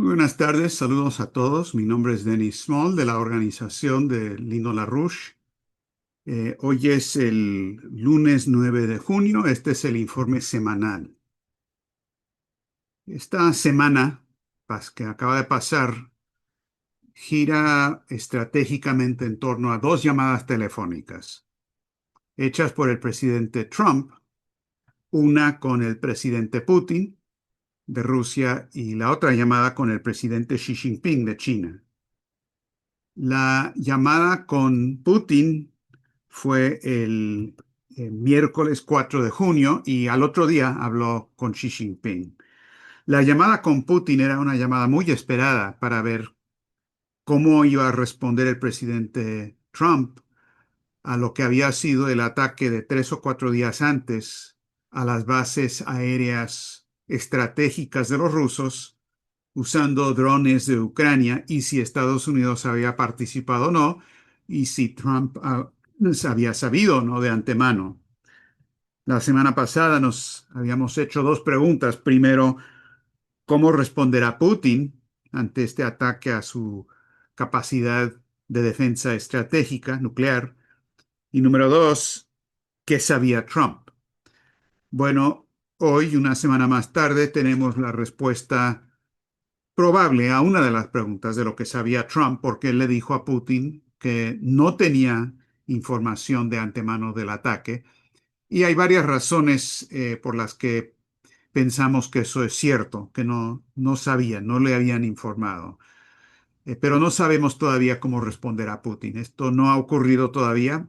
Muy buenas tardes, saludos a todos. Mi nombre es Dennis Small de la organización de Lino LaRouche. Hoy es el lunes 9 de junio. Este es el informe semanal. Esta semana que acaba de pasar gira estratégicamente en torno a dos llamadas telefónicas hechas por el presidente Trump, una con el presidente Putin de Rusia y la otra llamada con el presidente Xi Jinping de China. La llamada con Putin fue el miércoles 4 de junio y al otro día habló con Xi Jinping. La llamada con Putin era una llamada muy esperada para ver cómo iba a responder el presidente Trump a lo que había sido el ataque de 3 o 4 días antes a las bases aéreas estratégicas de los rusos usando drones de Ucrania y si Estados Unidos había participado o no y si Trump había sabido o no de antemano. La semana pasada nos habíamos hecho dos preguntas. Primero, ¿cómo responderá Putin ante este ataque a su capacidad de defensa estratégica nuclear? Y número dos, ¿qué sabía Trump? Bueno, hoy, una semana más tarde, tenemos la respuesta probable a una de las preguntas de lo que sabía Trump, porque él le dijo a Putin que no tenía información de antemano del ataque. Y hay varias razones por las que pensamos que eso es cierto, que no sabían, no le habían informado. Pero no sabemos todavía cómo responder a Putin. Esto no ha ocurrido todavía.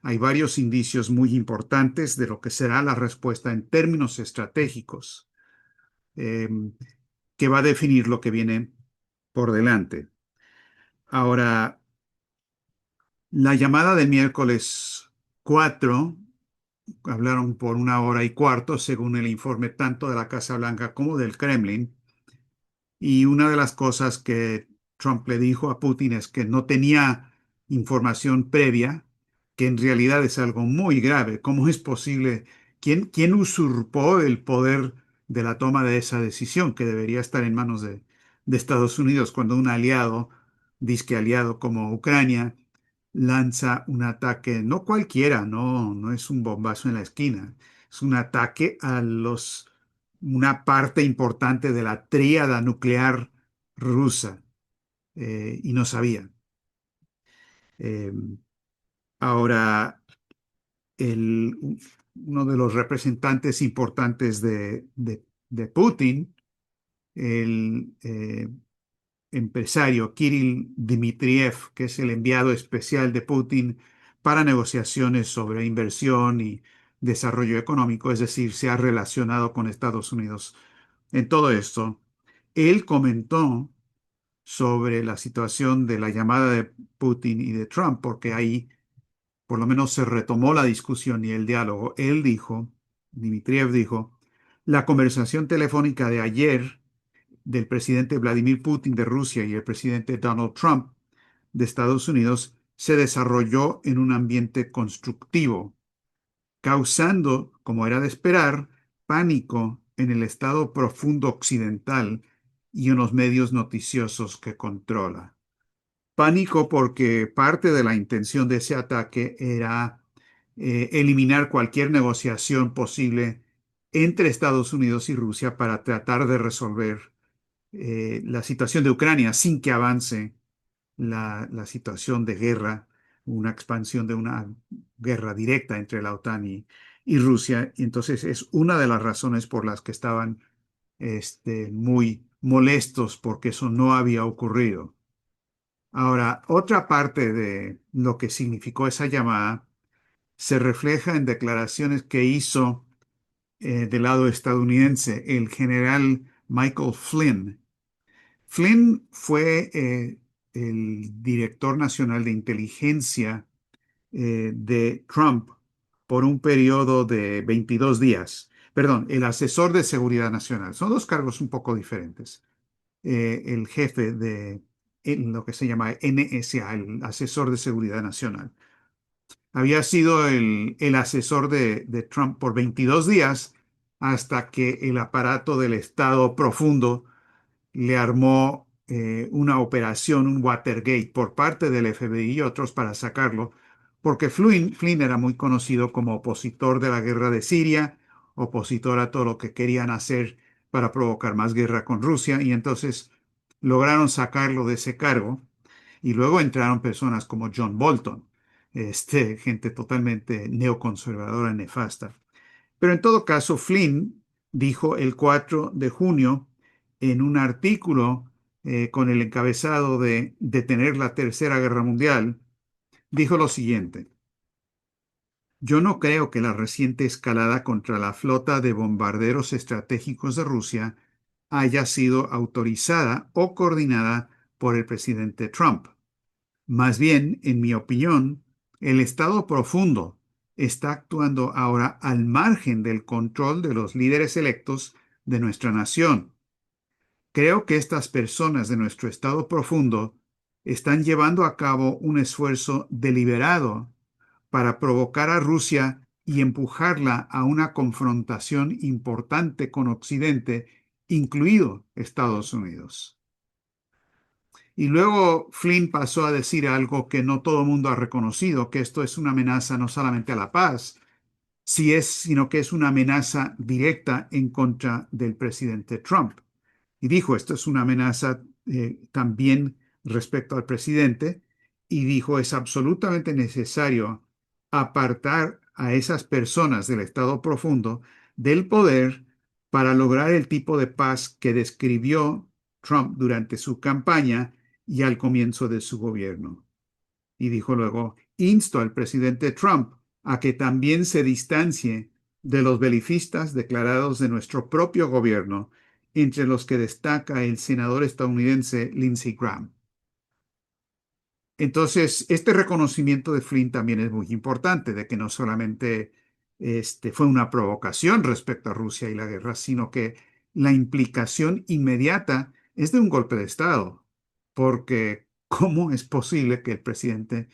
Hay varios indicios muy importantes de lo que será la respuesta en términos estratégicos, eh, que va a definir lo que viene por delante. Ahora, la llamada del miércoles 4 hablaron por 1 hora y cuarto, según el informe tanto de la Casa Blanca como del Kremlin. Y una de las cosas que Trump le dijo a Putin es que no tenía información previa, que en realidad es algo muy grave. ¿Cómo es posible? ¿Quién usurpó el poder de la toma de esa decisión que debería estar en manos de Estados Unidos cuando un aliado, disque aliado como Ucrania, lanza un ataque, no cualquiera, no es un bombazo en la esquina, es un ataque a una parte importante de la tríada nuclear rusa, y no sabía. Eh, Ahora, uno de los representantes importantes de Putin, el empresario Kirill Dmitriev, que es el enviado especial de Putin para negociaciones sobre inversión y desarrollo económico, es decir, se ha relacionado con Estados Unidos en todo esto. Él comentó sobre la situación de la llamada de Putin y de Trump, porque ahí por lo menos se retomó la discusión y el diálogo. Él dijo, Dmitriev dijo, la conversación telefónica de ayer del presidente Vladimir Putin de Rusia y el presidente Donald Trump de Estados Unidos se desarrolló en un ambiente constructivo, causando, como era de esperar, pánico en el estado profundo occidental y en los medios noticiosos que controla. Pánico porque parte de la intención de ese ataque era eliminar cualquier negociación posible entre Estados Unidos y Rusia para tratar de resolver la situación de Ucrania sin que avance la situación de guerra, una expansión de una guerra directa entre la OTAN y Rusia. Y entonces es una de las razones por las que estaban muy molestos porque eso no había ocurrido. Ahora, otra parte de lo que significó esa llamada se refleja en declaraciones que hizo del lado estadounidense el general Michael Flynn. Flynn fue el director nacional de inteligencia de Trump por un periodo de 22 días. Perdón, el asesor de seguridad nacional. Son dos cargos un poco diferentes. El jefe de lo que se llama NSA, el asesor de seguridad nacional. Había sido el asesor de Trump por 22 días hasta que el aparato del Estado profundo le armó una operación, un Watergate, por parte del FBI y otros para sacarlo, porque Flynn era muy conocido como opositor de la guerra de Siria, opositor a todo lo que querían hacer para provocar más guerra con Rusia, y entonces lograron sacarlo de ese cargo, y luego entraron personas como John Bolton, gente totalmente neoconservadora, nefasta. Pero en todo caso, Flynn dijo el 4 de junio en un artículo con el encabezado de Detener la Tercera Guerra Mundial, dijo lo siguiente: yo no creo que la reciente escalada contra la flota de bombarderos estratégicos de Rusia haya sido autorizada o coordinada por el presidente Trump. Más bien, en mi opinión, el Estado profundo está actuando ahora al margen del control de los líderes electos de nuestra nación. Creo que estas personas de nuestro Estado profundo están llevando a cabo un esfuerzo deliberado para provocar a Rusia y empujarla a una confrontación importante con Occidente, incluido Estados Unidos. Y luego Flynn pasó a decir algo que no todo el mundo ha reconocido, que esto es una amenaza no solamente a la paz, sino que es una amenaza directa en contra del presidente Trump. Y dijo, esto es una amenaza también respecto al presidente, y dijo, es absolutamente necesario apartar a esas personas del Estado profundo del poder para lograr el tipo de paz que describió Trump durante su campaña y al comienzo de su gobierno. Y dijo luego, insto al presidente Trump a que también se distancie de los belicistas declarados de nuestro propio gobierno, entre los que destaca el senador estadounidense Lindsey Graham. Entonces, este reconocimiento de Flynn también es muy importante, de que no solamente fue una provocación respecto a Rusia y la guerra, sino que la implicación inmediata es de un golpe de Estado, porque ¿cómo es posible que el presidente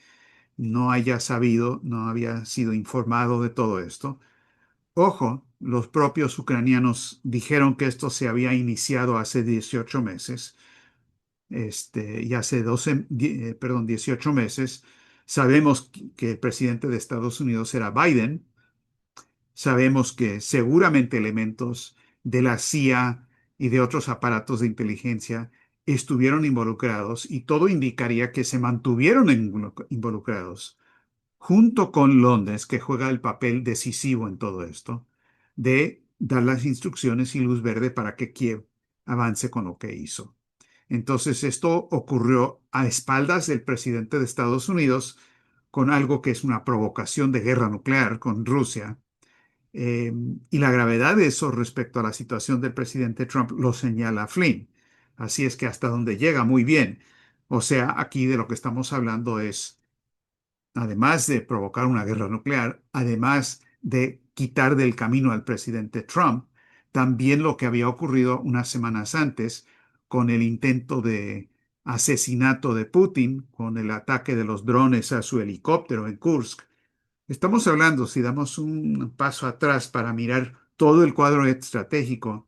no haya sabido, no había sido informado de todo esto? Ojo, los propios ucranianos dijeron que esto se había iniciado hace 18 meses, y hace 18 meses. Sabemos que el presidente de Estados Unidos era Biden. Sabemos que seguramente elementos de la CIA y de otros aparatos de inteligencia estuvieron involucrados, y todo indicaría que se mantuvieron involucrados, junto con Londres, que juega el papel decisivo en todo esto, de dar las instrucciones y luz verde para que Kiev avance con lo que hizo. Entonces, esto ocurrió a espaldas del presidente de Estados Unidos, con algo que es una provocación de guerra nuclear con Rusia. eh, y la gravedad de eso respecto a la situación del presidente Trump lo señala Flynn. Así es que hasta donde llega, muy bien. O sea, aquí de lo que estamos hablando es, además de provocar una guerra nuclear, además de quitar del camino al presidente Trump, también lo que había ocurrido unas semanas antes con el intento de asesinato de Putin, con el ataque de los drones a su helicóptero en Kursk. Estamos hablando, si damos un paso atrás para mirar todo el cuadro estratégico,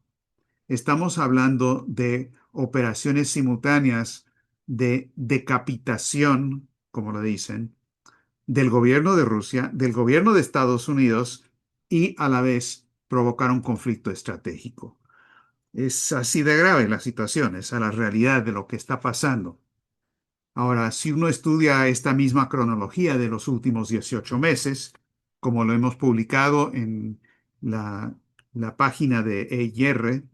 estamos hablando de operaciones simultáneas de decapitación, como lo dicen, del gobierno de Rusia, del gobierno de Estados Unidos, y a la vez provocar un conflicto estratégico. Es así de grave la situación, es a la realidad de lo que está pasando. Ahora, si uno estudia esta misma cronología de los últimos 18 meses, como lo hemos publicado en la, la página de EIR,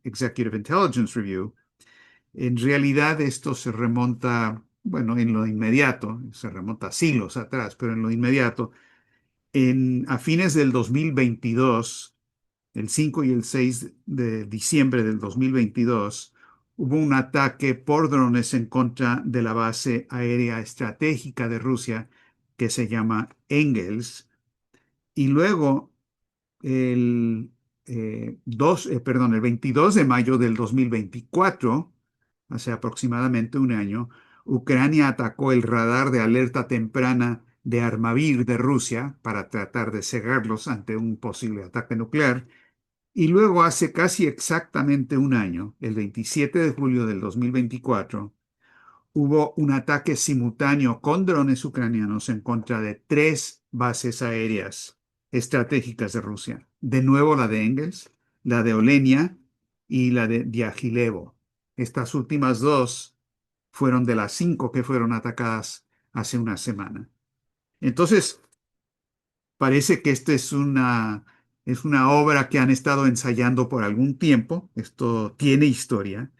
Executive Intelligence Review, en realidad esto se remonta, bueno, en lo inmediato, se remonta siglos atrás, pero en lo inmediato, a fines del 2022, el 5 y el 6 de diciembre del 2022, hubo un ataque por drones en contra de la base aérea estratégica de Rusia que se llama Engels. Y luego, el, el 22 de mayo del 2024, hace aproximadamente un año, Ucrania atacó el radar de alerta temprana de Armavir de Rusia para tratar de cegarlos ante un posible ataque nuclear. Y luego hace casi exactamente un año, el 27 de julio del 2024, hubo un ataque simultáneo con drones ucranianos en contra de tres bases aéreas estratégicas de Rusia. De nuevo la de Engels, la de Olenia y la de Diaghilevo. Estas últimas dos fueron de las cinco que fueron atacadas hace una semana. Entonces, parece que esta es una obra que han estado ensayando por algún tiempo. Esto tiene historia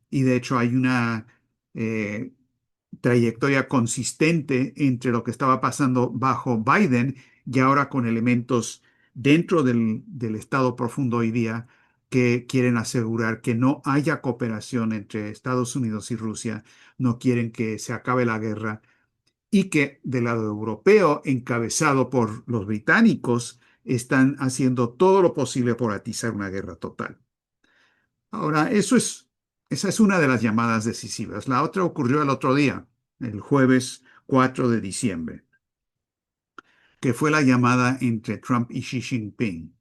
y de hecho hay una eh, trayectoria consistente entre lo que estaba pasando bajo Biden y ahora con elementos dentro del Estado profundo hoy día que quieren asegurar que no haya cooperación entre Estados Unidos y Rusia, no quieren que se acabe la guerra y que del lado europeo, encabezado por los británicos, están haciendo todo lo posible por atizar una guerra total. Ahora, esa es una de las llamadas decisivas. La otra ocurrió el otro día, el jueves 4 de diciembre, que fue la llamada entre Trump y Xi Jinping,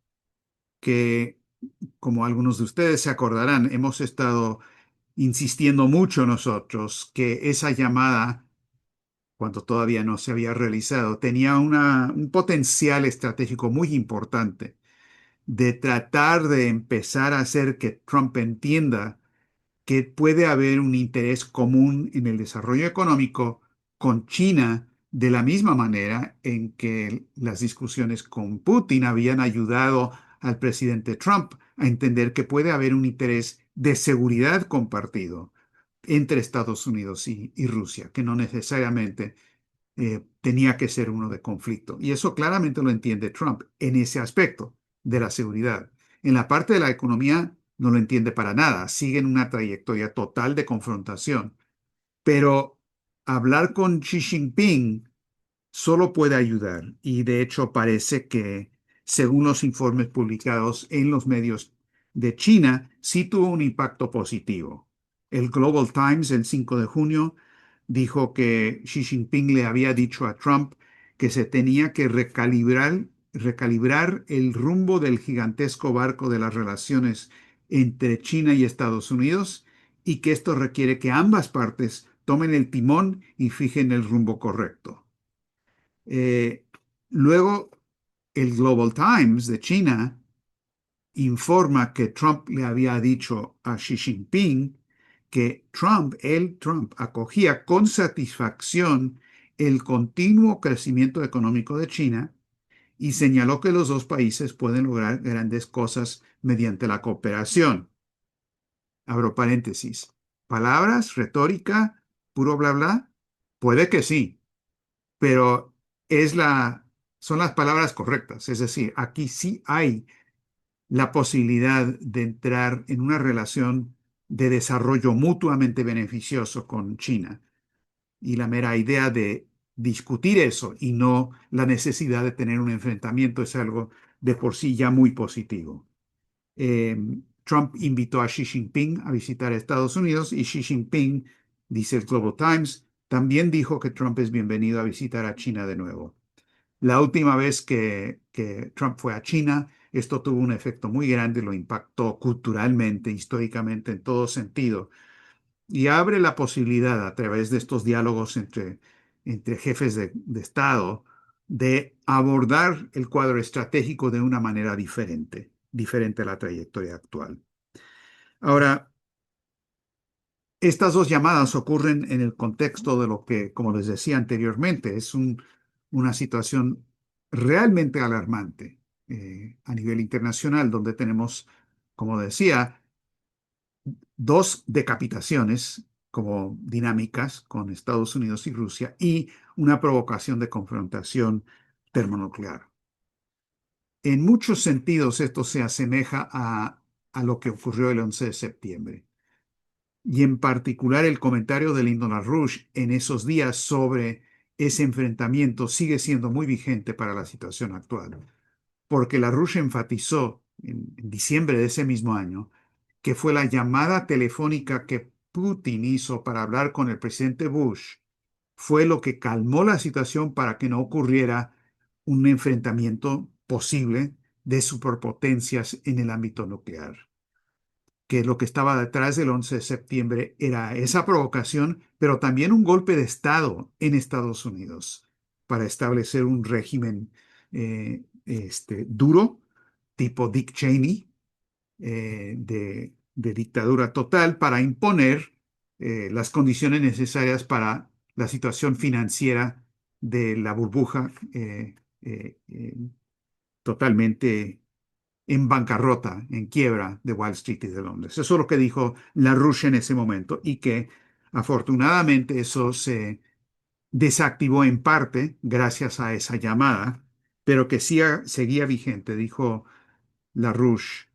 que, como algunos de ustedes se acordarán, hemos estado insistiendo mucho nosotros que esa llamada, cuando todavía no se había realizado, tenía un potencial estratégico muy importante de tratar de empezar a hacer que Trump entienda que puede haber un interés común en el desarrollo económico con China de la misma manera en que las discusiones con Putin habían ayudado al presidente Trump a entender que puede haber un interés de seguridad compartido entre Estados Unidos y Rusia, que no necesariamente tenía que ser uno de conflicto. Y eso claramente lo entiende Trump en ese aspecto de la seguridad. En la parte de la economía no lo entiende para nada. Siguen una trayectoria total de confrontación. Pero hablar con Xi Jinping solo puede ayudar. Y de hecho parece que, según los informes publicados en los medios de China, sí tuvo un impacto positivo. El Global Times, el 5 de junio, dijo que Xi Jinping le había dicho a Trump que se tenía que recalibrar el rumbo del gigantesco barco de las relaciones entre China y Estados Unidos y que esto requiere que ambas partes tomen el timón y fijen el rumbo correcto. Eh, Luego, el Global Times de China informa que Trump le había dicho a Xi Jinping que Trump, acogía con satisfacción el continuo crecimiento económico de China y señaló que los dos países pueden lograr grandes cosas mediante la cooperación. Abro paréntesis. Palabras, retórica, puro bla bla. Puede que sí, pero son las palabras correctas. Es decir, aquí sí hay la posibilidad de entrar en una relación de desarrollo mutuamente beneficioso con China. Y la mera idea de discutir eso y no la necesidad de tener un enfrentamiento es algo de por sí ya muy positivo. Eh, Trump invitó a Xi Jinping a visitar Estados Unidos y Xi Jinping, dice el Global Times, también dijo que Trump es bienvenido a visitar a China de nuevo. La última vez que Trump fue a China, esto tuvo un efecto muy grande, lo impactó culturalmente, históricamente, en todo sentido, y abre la posibilidad a través de estos diálogos entre jefes de Estado de abordar el cuadro estratégico de una manera diferente a la trayectoria actual. Ahora, estas dos llamadas ocurren en el contexto de lo que, como les decía anteriormente, es una situación realmente alarmante a nivel internacional, donde tenemos, como decía, dos decapitaciones como dinámicas con Estados Unidos y Rusia y una provocación de confrontación termonuclear. En muchos sentidos esto se asemeja a lo que ocurrió el 11 de septiembre y en particular el comentario de Lyndon LaRouche en esos días sobre ese enfrentamiento sigue siendo muy vigente para la situación actual, porque LaRouche enfatizó en diciembre de ese mismo año que fue la llamada telefónica que Putin hizo para hablar con el presidente Bush, fue lo que calmó la situación para que no ocurriera un enfrentamiento posible de superpotencias en el ámbito nuclear, que lo que estaba detrás del 11 de septiembre era esa provocación, pero también un golpe de Estado en Estados Unidos para establecer un régimen duro, tipo Dick Cheney, de dictadura total, para imponer las condiciones necesarias para la situación financiera de la burbuja totalmente en bancarrota, en quiebra de Wall Street y de Londres. Eso es lo que dijo LaRouche en ese momento y que afortunadamente eso se desactivó en parte gracias a esa llamada, pero que sí seguía vigente, dijo LaRouche.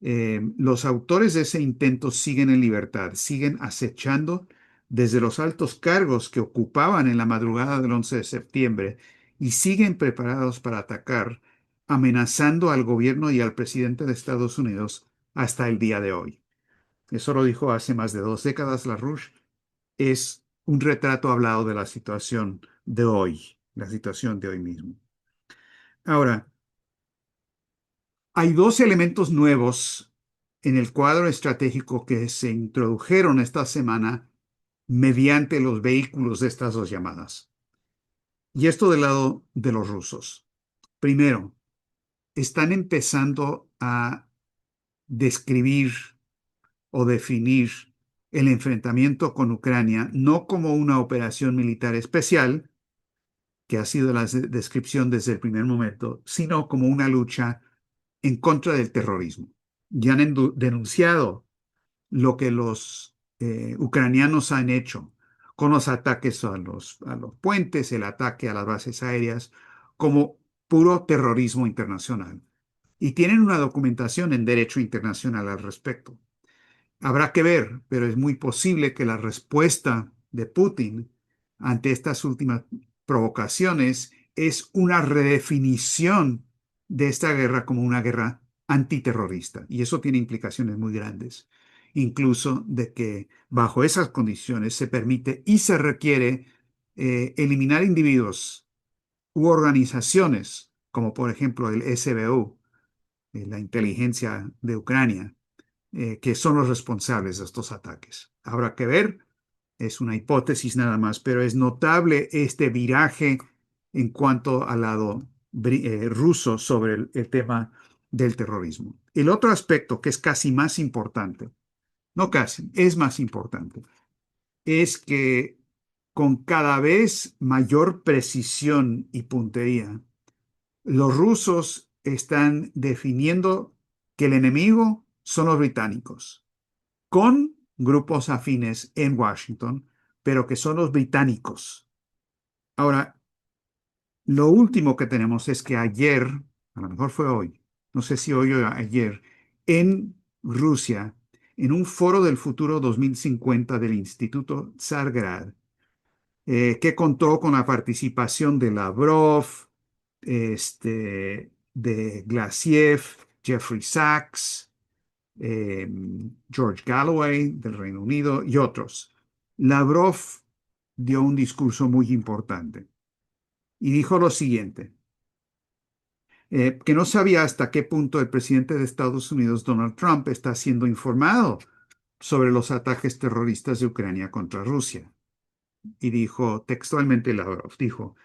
Los autores de ese intento siguen en libertad, siguen acechando desde los altos cargos que ocupaban en la madrugada del 11 de septiembre y siguen preparados para atacar, amenazando al gobierno y al presidente de Estados Unidos hasta el día de hoy. Eso lo dijo hace más de 2 décadas LaRouche. Es un retrato hablado de la situación de hoy, la situación de hoy mismo. Ahora, hay dos elementos nuevos en el cuadro estratégico que se introdujeron esta semana mediante los vehículos de estas dos llamadas. Y esto del lado de los rusos. Primero, están empezando a describir o definir el enfrentamiento con Ucrania no como una operación militar especial, que ha sido la descripción desde el primer momento, sino como una lucha en contra del terrorismo. Ya han denunciado lo que los ucranianos han hecho con los ataques a los puentes, el ataque a las bases aéreas, como puro terrorismo internacional. Y tienen una documentación en derecho internacional al respecto. Habrá que ver, pero es muy posible que la respuesta de Putin ante estas últimas provocaciones es una redefinición de esta guerra como una guerra antiterrorista. Y eso tiene implicaciones muy grandes, incluso de que bajo esas condiciones se permite y se requiere eliminar individuos u organizaciones, como por ejemplo el SBU, la inteligencia de Ucrania, que son los responsables de estos ataques. Habrá que ver, es una hipótesis nada más, pero es notable este viraje en cuanto al lado ruso sobre el tema del terrorismo. El otro aspecto que es casi más importante, no casi, es más importante, es que con cada vez mayor precisión y puntería, los rusos están definiendo que el enemigo son los británicos con grupos afines en Washington, pero que son los británicos. Ahora, lo último que tenemos es que ayer, a lo mejor fue hoy, no sé si hoy o ayer, en Rusia, en un foro del futuro 2050 del Instituto Tsargrad, que contó con la participación de Lavrov, de Glasiev, Jeffrey Sachs, eh, George Galloway del Reino Unido y otros. Lavrov dio un discurso muy importante y dijo lo siguiente, que no sabía hasta qué punto el presidente de Estados Unidos, Donald Trump, está siendo informado sobre los ataques terroristas de Ucrania contra Rusia. Y dijo textualmente Lavrov, dijo,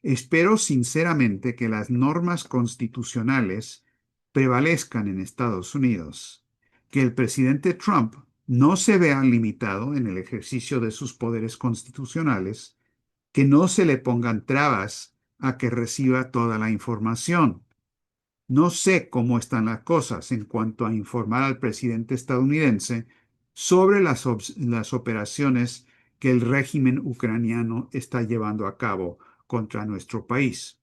espero sinceramente que las normas constitucionales prevalezcan en Estados Unidos, que el presidente Trump no se vea limitado en el ejercicio de sus poderes constitucionales, que no se le pongan trabas a que reciba toda la información. No sé cómo están las cosas en cuanto a informar al presidente estadounidense sobre las operaciones que el régimen ucraniano está llevando a cabo contra nuestro país.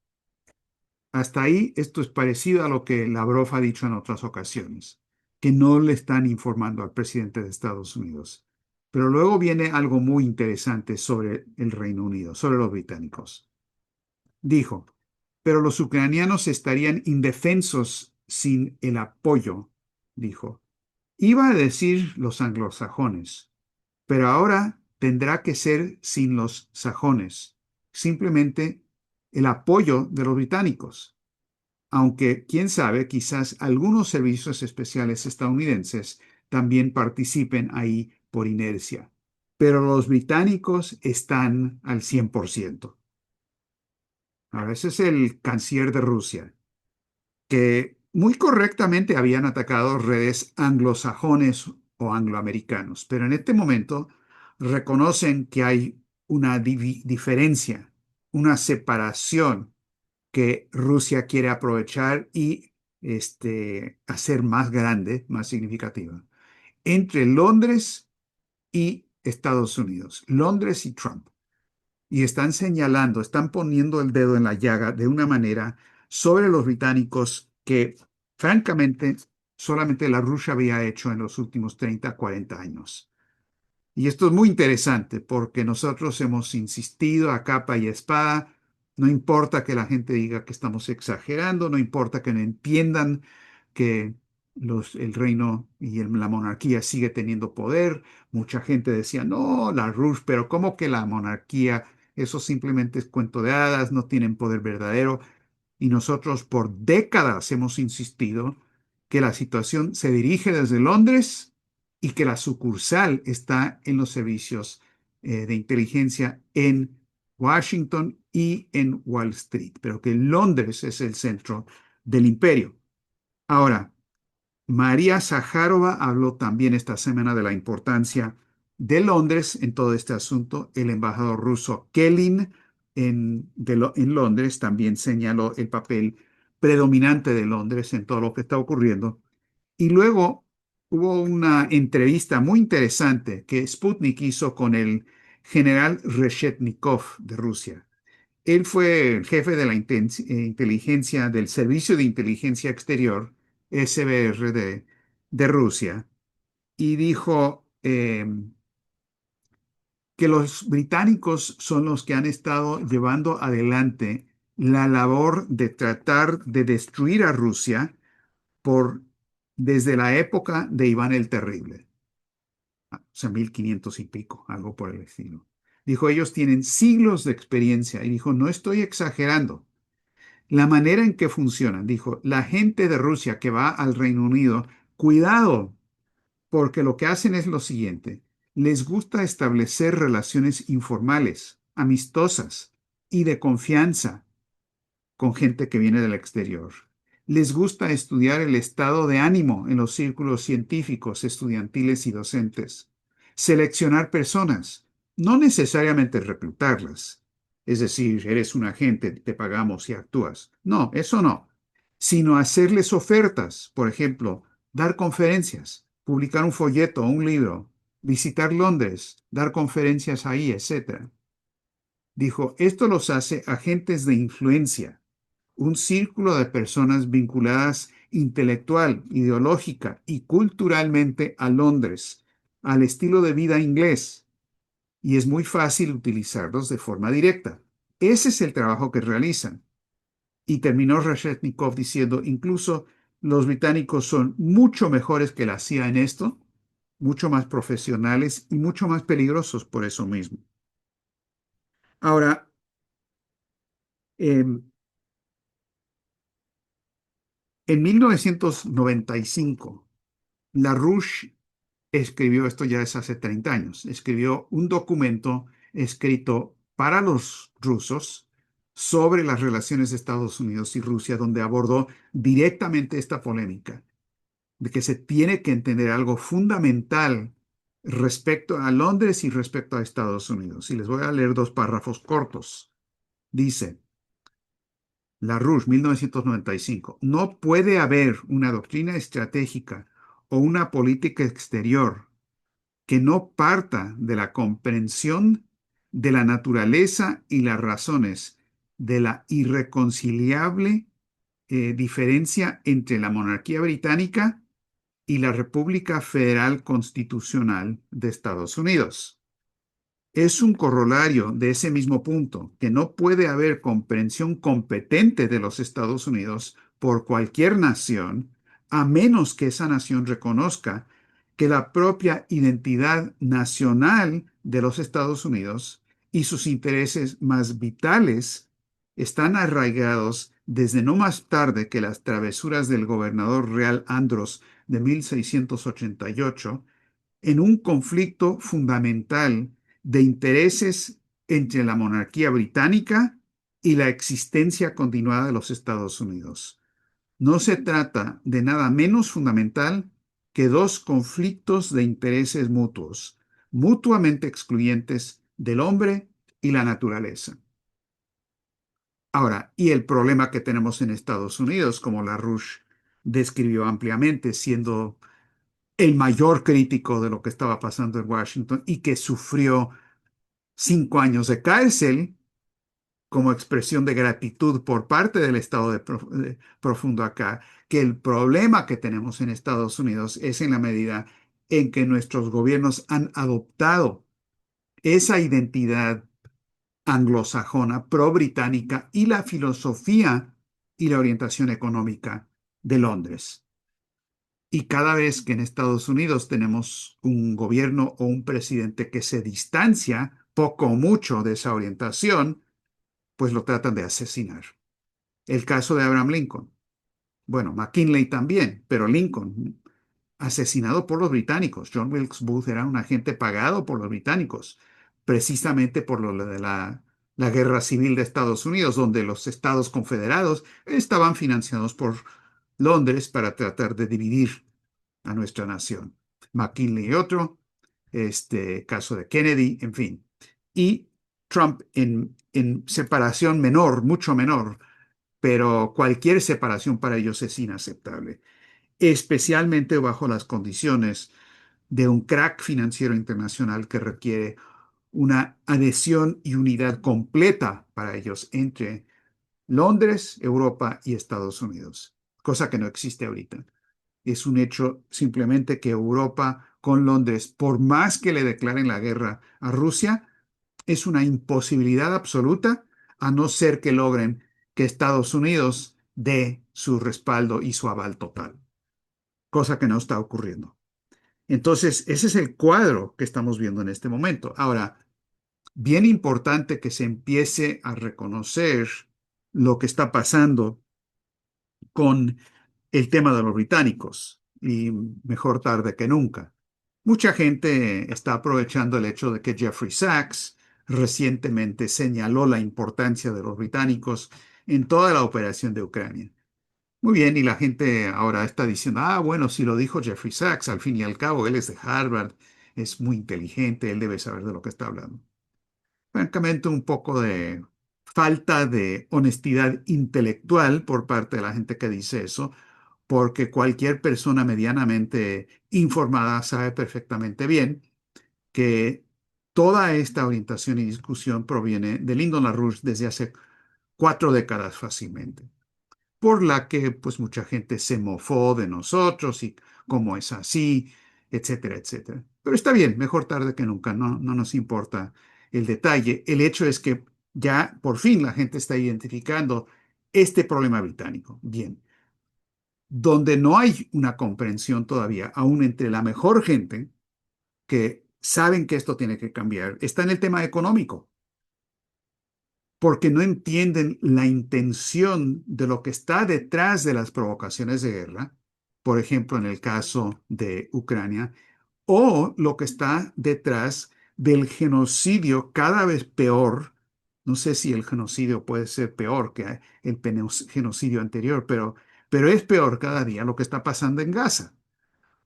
Hasta ahí esto es parecido a lo que Lavrov ha dicho en otras ocasiones, que no le están informando al presidente de Estados Unidos. Pero luego viene algo muy interesante sobre el Reino Unido, sobre los británicos. Dijo, pero los ucranianos estarían indefensos sin el apoyo, dijo. Iba a decir los anglosajones, pero ahora tendrá que ser sin los sajones, simplemente el apoyo de los británicos. aunque quién sabe, quizás algunos servicios especiales estadounidenses también participen ahí por inercia. Pero los británicos están al 100%. Ahora, ese es el canciller de Rusia, que muy correctamente habían atacado redes anglosajones o angloamericanos, pero en este momento reconocen que hay una diferencia, una separación que Rusia quiere aprovechar y hacer más grande, más significativa, entre Londres y Estados Unidos, Londres y Trump. Y están señalando, están poniendo el dedo en la llaga de una manera sobre los británicos que, francamente, solamente la Rusia había hecho en los últimos 30, 40 años. Y esto es muy interesante porque nosotros hemos insistido a capa y espada, no importa que la gente diga que estamos exagerando, no importa que no entiendan que el reino y la monarquía sigue teniendo poder. Mucha gente decía, no, la Rus, pero ¿cómo que la monarquía? Eso simplemente es cuento de hadas, no tienen poder verdadero. Y nosotros por décadas hemos insistido que la situación se dirige desde Londres y que la sucursal está en los servicios de inteligencia en Washington y en Wall Street, pero que Londres es el centro del imperio. Ahora, María Zaharova habló también esta semana de la importancia de Londres en todo este asunto. El embajador ruso Kelin en Londres también señaló el papel predominante de Londres en todo lo que está ocurriendo. Y luego hubo una entrevista muy interesante que Sputnik hizo con el general Reshetnikov de Rusia. Él fue el jefe de la inteligencia del Servicio de Inteligencia Exterior, SBR de Rusia, y dijo que los británicos son los que han estado llevando adelante la labor de tratar de destruir a Rusia por, desde la época de Iván el Terrible, o sea, 1500 y pico, algo por el estilo. Dijo, ellos tienen siglos de experiencia y dijo, no estoy exagerando. La manera en que funcionan, dijo, la gente de Rusia que va al Reino Unido, cuidado, porque lo que hacen es lo siguiente, les gusta establecer relaciones informales, amistosas y de confianza con gente que viene del exterior. Les gusta estudiar el estado de ánimo en los círculos científicos, estudiantiles y docentes. Seleccionar personas, no necesariamente reclutarlas. Es decir, eres un agente, te pagamos y actúas. No, eso no. Sino hacerles ofertas, por ejemplo, dar conferencias, publicar un folleto o un libro, visitar Londres, dar conferencias ahí, etc. Dijo, esto los hace agentes de influencia, un círculo de personas vinculadas intelectual, ideológica y culturalmente a Londres, al estilo de vida inglés, y es muy fácil utilizarlos de forma directa. Ese es el trabajo que realizan. Y terminó Reshetnikov diciendo, incluso los británicos son mucho mejores que la CIA en esto, mucho más profesionales y mucho más peligrosos por eso mismo. Ahora, en 1995, LaRouche escribió, esto ya es hace 30 años, escribió un documento escrito para los rusos sobre las relaciones de Estados Unidos y Rusia, donde abordó directamente esta polémica de que se tiene que entender algo fundamental respecto a Londres y respecto a Estados Unidos. Y les voy a leer dos párrafos cortos. Dice, LaRouche, 1995, no puede haber una doctrina estratégica o una política exterior que no parta de la comprensión de la naturaleza y las razones de la irreconciliable diferencia entre la monarquía británica y la República Federal Constitucional de Estados Unidos. Es un corolario de ese mismo punto, que no puede haber comprensión competente de los Estados Unidos por cualquier nación, a menos que esa nación reconozca que la propia identidad nacional de los Estados Unidos y sus intereses más vitales están arraigados desde no más tarde que las travesuras del gobernador real Andros de 1688, en un conflicto fundamental de intereses entre la monarquía británica y la existencia continuada de los Estados Unidos. No se trata de nada menos fundamental que dos conflictos de intereses mutuos, mutuamente excluyentes del hombre y la naturaleza. Ahora, y el problema que tenemos en Estados Unidos, como LaRouche describió ampliamente, siendo el mayor crítico de lo que estaba pasando en Washington y que sufrió 5 años de cárcel como expresión de gratitud por parte del Estado de profundo acá, que el problema que tenemos en Estados Unidos es en la medida en que nuestros gobiernos han adoptado esa identidad anglosajona, pro-británica y la filosofía y la orientación económica de Londres. Y cada vez que en Estados Unidos tenemos un gobierno o un presidente que se distancia poco o mucho de esa orientación, pues lo tratan de asesinar. El caso de Abraham Lincoln. Bueno, McKinley también, pero Lincoln, asesinado por los británicos. John Wilkes Booth era un agente pagado por los británicos, precisamente por lo de la guerra civil de Estados Unidos, donde los estados confederados estaban financiados por Londres para tratar de dividir a nuestra nación. McKinley y otro, este caso de Kennedy, en fin. Y Trump en separación menor, mucho menor, pero cualquier separación para ellos es inaceptable, especialmente bajo las condiciones de un crack financiero internacional que requiere una adhesión y unidad completa para ellos entre Londres, Europa y Estados Unidos, cosa que no existe ahorita. Es un hecho simplemente que Europa con Londres, por más que le declaren la guerra a Rusia, es una imposibilidad absoluta a no ser que logren que Estados Unidos dé su respaldo y su aval total, cosa que no está ocurriendo. Entonces, ese es el cuadro que estamos viendo en este momento. Ahora, bien importante que se empiece a reconocer lo que está pasando con el tema de los británicos, y mejor tarde que nunca. Mucha gente está aprovechando el hecho de que Jeffrey Sachs recientemente señaló la importancia de los británicos en toda la operación de Ucrania. Muy bien, y la gente ahora está diciendo, ah, bueno, si lo dijo Jeffrey Sachs, al fin y al cabo, él es de Harvard, es muy inteligente, él debe saber de lo que está hablando. Francamente, un poco de falta de honestidad intelectual por parte de la gente que dice eso, porque cualquier persona medianamente informada sabe perfectamente bien que toda esta orientación y discusión proviene de Lyndon LaRouche desde hace 4 décadas fácilmente, por la que pues mucha gente se mofó de nosotros y cómo es así, etcétera, etcétera. Pero está bien, mejor tarde que nunca, no nos importa el detalle. El hecho es que ya por fin la gente está identificando este problema británico. Bien, donde no hay una comprensión todavía, aún entre la mejor gente que saben que esto tiene que cambiar, está en el tema económico, porque no entienden la intención de lo que está detrás de las provocaciones de guerra, por ejemplo, en el caso de Ucrania, o lo que está detrás del genocidio cada vez peor. No sé si el genocidio puede ser peor que el genocidio anterior, pero es peor cada día lo que está pasando en Gaza,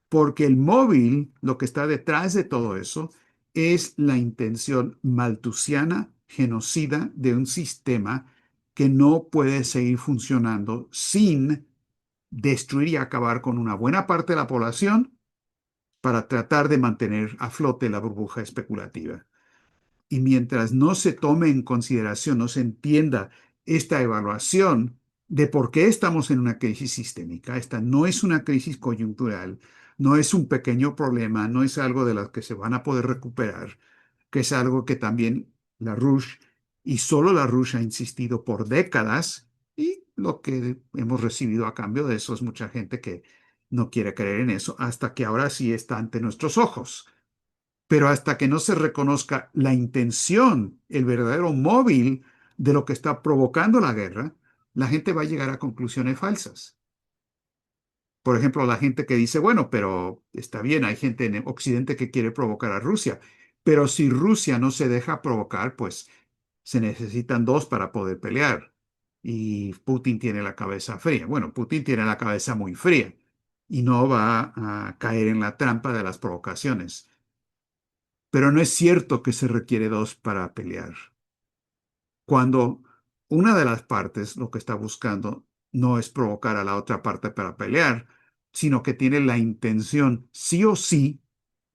porque el móvil, lo que está detrás de todo eso, es la intención maltusiana, genocida de un sistema que no puede seguir funcionando sin destruir y acabar con una buena parte de la población para tratar de mantener a flote la burbuja especulativa. Y mientras no se tome en consideración, no se entienda esta evaluación de por qué estamos en una crisis sistémica, esta no es una crisis coyuntural, no es un pequeño problema, no es algo de lo que se van a poder recuperar, que es algo que también LaRouche y solo LaRouche ha insistido por décadas, y lo que hemos recibido a cambio de eso es mucha gente que no quiere creer en eso, hasta que ahora sí está ante nuestros ojos. Pero hasta que no se reconozca la intención, el verdadero móvil de lo que está provocando la guerra, la gente va a llegar a conclusiones falsas. Por ejemplo, la gente que dice, bueno, pero está bien, hay gente en Occidente que quiere provocar a Rusia, pero si Rusia no se deja provocar, pues se necesitan dos para poder pelear. Y Putin tiene la cabeza fría. Bueno, Putin tiene la cabeza muy fría y no va a caer en la trampa de las provocaciones. Pero no es cierto que se requiere dos para pelear. Cuando una de las partes lo que está buscando no es provocar a la otra parte para pelear, sino que tiene la intención, sí o sí,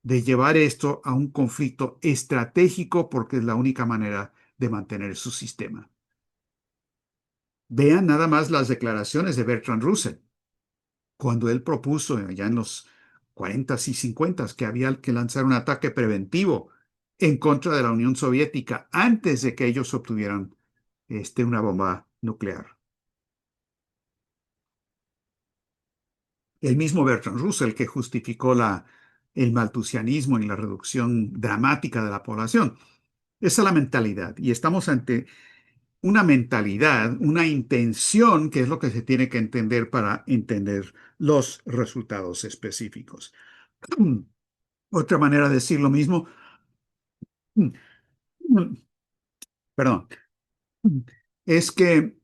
de llevar esto a un conflicto estratégico porque es la única manera de mantener su sistema. Vean nada más las declaraciones de Bertrand Russell, cuando él propuso ya en los 40 y 50 que había que lanzar un ataque preventivo en contra de la Unión Soviética antes de que ellos obtuvieran una bomba nuclear. El mismo Bertrand Russell que justificó el maltusianismo y la reducción dramática de la población. Esa es la mentalidad. Y estamos ante una mentalidad, una intención, que es lo que se tiene que entender para entender los resultados específicos. Otra manera de decir lo mismo, perdón, es que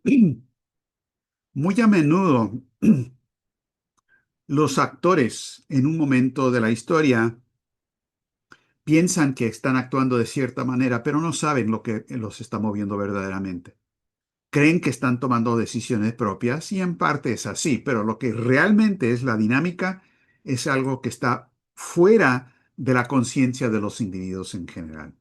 muy a menudo los actores en un momento de la historia piensan que están actuando de cierta manera, pero no saben lo que los está moviendo verdaderamente. Creen que están tomando decisiones propias y en parte es así, pero lo que realmente es la dinámica es algo que está fuera de la conciencia de los individuos en general.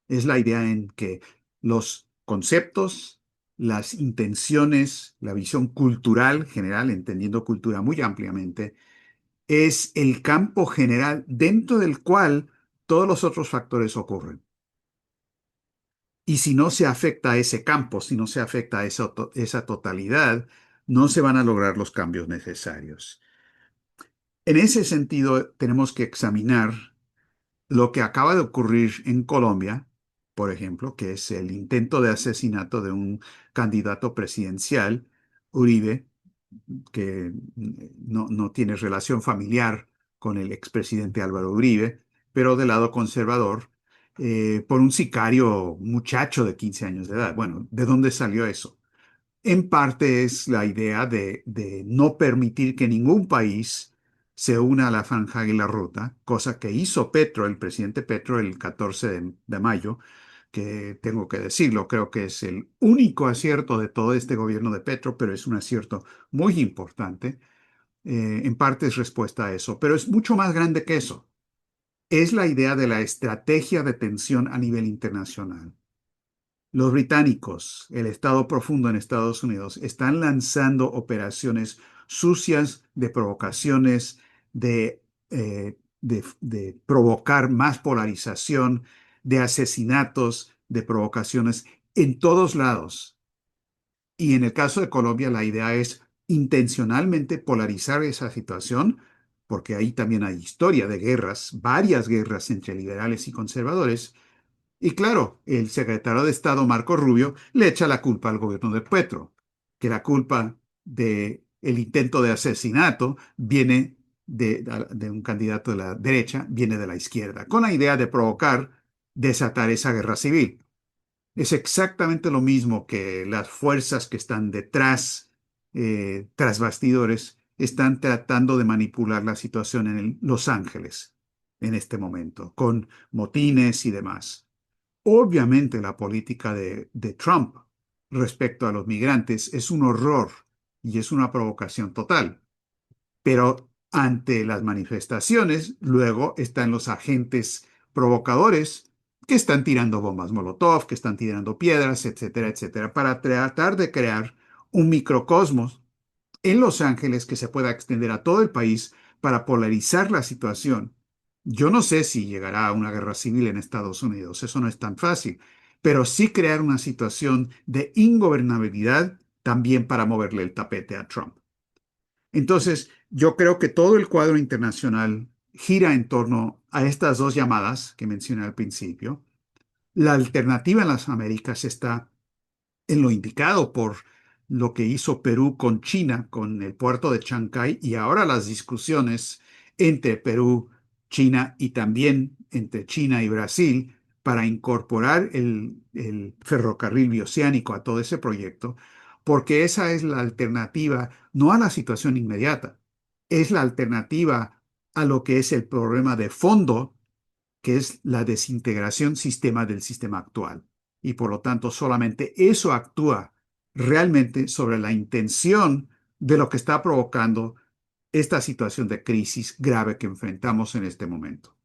Es la idea en que los conceptos, las intenciones, la visión cultural general, entendiendo cultura muy ampliamente, es el campo general dentro del cual todos los otros factores ocurren. Y si no se afecta a ese campo, si no se afecta a esa totalidad, no se van a lograr los cambios necesarios. En ese sentido, tenemos que examinar lo que acaba de ocurrir en Colombia, por ejemplo, que es el intento de asesinato de un candidato presidencial, Uribe, que no tiene relación familiar con el expresidente Álvaro Uribe, pero del lado conservador, por un sicario muchacho de 15 años de edad. Bueno, ¿de dónde salió eso? En parte es la idea de no permitir que ningún país se una a la Franja y la Ruta, cosa que hizo Petro, el presidente Petro, el 14 de mayo, que tengo que decirlo, creo que es el único acierto de todo este gobierno de Petro, pero es un acierto muy importante. En parte es respuesta a eso, pero es mucho más grande que eso. Es la idea de la estrategia de tensión a nivel internacional. Los británicos, el Estado profundo en Estados Unidos, están lanzando operaciones sucias de provocaciones, de provocar más polarización, de asesinatos, de provocaciones en todos lados. Y en el caso de Colombia, la idea es intencionalmente polarizar esa situación, porque ahí también hay historia de guerras, varias guerras entre liberales y conservadores, y claro, el secretario de Estado, Marco Rubio, le echa la culpa al gobierno de Petro, que la culpa del intento de asesinato viene de un candidato de la derecha, viene de la izquierda, con la idea de provocar, desatar esa guerra civil. Es exactamente lo mismo que las fuerzas que están detrás, tras bastidores, están tratando de manipular la situación en Los Ángeles en este momento, con motines y demás. Obviamente la política de Trump respecto a los migrantes es un horror y es una provocación total. Pero ante las manifestaciones, luego están los agentes provocadores que están tirando bombas Molotov, que están tirando piedras, etcétera, etcétera, para tratar de crear un microcosmos en Los Ángeles que se pueda extender a todo el país para polarizar la situación. Yo no sé si llegará a una guerra civil en Estados Unidos, eso no es tan fácil, pero sí crear una situación de ingobernabilidad también para moverle el tapete a Trump. Entonces, yo creo que todo el cuadro internacional gira en torno a estas dos llamadas que mencioné al principio. La alternativa en las Américas está en lo indicado por lo que hizo Perú con China, con el puerto de Chancay, y ahora las discusiones entre Perú, China y también entre China y Brasil para incorporar el ferrocarril bioceánico a todo ese proyecto, porque esa es la alternativa, no a la situación inmediata, es la alternativa a lo que es el problema de fondo, que es la desintegración sistema del sistema actual. Y por lo tanto, solamente eso actúa realmente sobre la intención de lo que está provocando esta situación de crisis grave que enfrentamos en este momento.